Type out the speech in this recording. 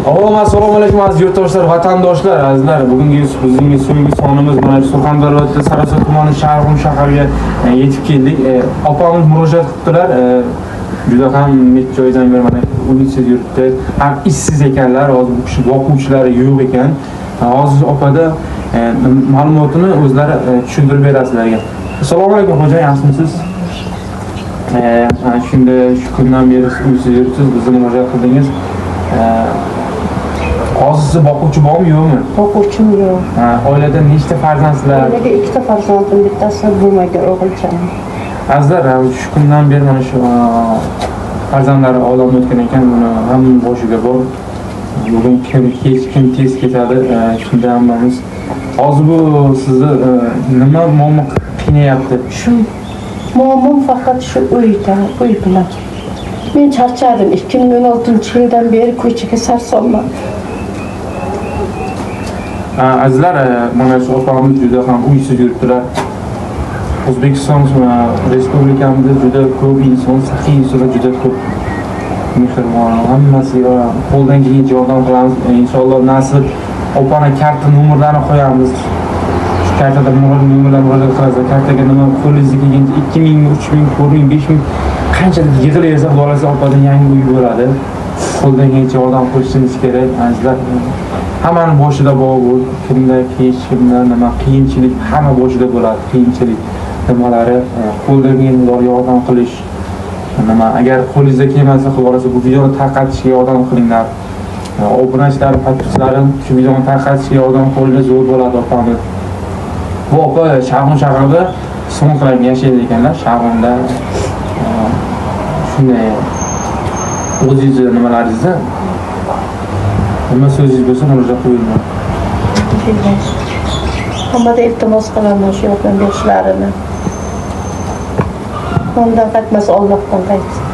Assalomu alaykum aziz yurtdoshlar, vatandoshlar, azizlar. Bugungi bizning so'nggi sonimiz mana Surxondaryo Sarasot tumani Sharg'um shaharga yetib keldik. Opamiz murojaat qildilar. Juda ham necha joydan beri mana uninsiz yurtda, ham ishsiz ekanlar, hozir bu kishi boquvchilari yo'q ekan. Hozir opada ma'lumotini o'zlari tushuntirib berasizlarga. Assalomu alaykum xo'jayin, yaxshimisiz? Shunda shu kundan beri uninsiz yurtsiz, bizni murojaat qildingiz. Hozir siz boquvchi bormi, yo'qmi? Boquvchim yo'q. Oilada nechta farzandsizlar? Oilada ikkita farzandim, bittasi bo'lmagan o'g'ilcham. Azizlar, shu kundan beri mana shu farzandlari olamdan o'tgan ekan, buni hammaning boshiga bor. Bugun kim tez ketadi, shunda hammamiz. Hozir bu sizni nima muammo qiynayapti? Shu muammom faqat shu uy bilan. Men charchadim. 2016-yildan beri ko'chaga sarson. Azizlar, mana shu opamiz juda ham uysiz yuribdilar. O'zbekiston Respublikamizda juda ko'p inson, saxiy insonlar juda ko'p. Mehribon, hammasiga qo'ldan kelgancha yordam qilamiz. Inshaalloh nasib opani karta nomerlarini qo'yamiz. Shu kartada nomerlar murojaat qilasiz. Kartaga nima qo'lingizga kelgancha 2000, 3000, 4000, 5000 qanchalik yig'ilaysa, bo'lasa opadan yangi uy bo'ladi. Qo'ldan kelgancha yordam qilishimiz kerak. Azizlar, hammani boshida bor bu. Kimda hech kimda nima qiyinchilik, hamma boshida bo'ladi. Qiyinchilik nimalari, qo'ldan kelgan yordam qilish. Nima agar qo'lingizga kelmasa, xulolasa bu videoni tarqatishga yordam qilinglar. Obunachilar, podpischalarim shu videoni tarqatishga yordam qo'lida zo'r bo'ladi opamiz. Bu opa Sharg'um shahrida So'ngqalarga yashaydi ekanlar. Sharg'umda shunday o'zingiz nimalaringizni nima so'zingiz bo'lsa murojaat qiling. Hammada iltimos qilaman shu yordam berishlarini. Ondan qaytmasa Allohdan qaytsin.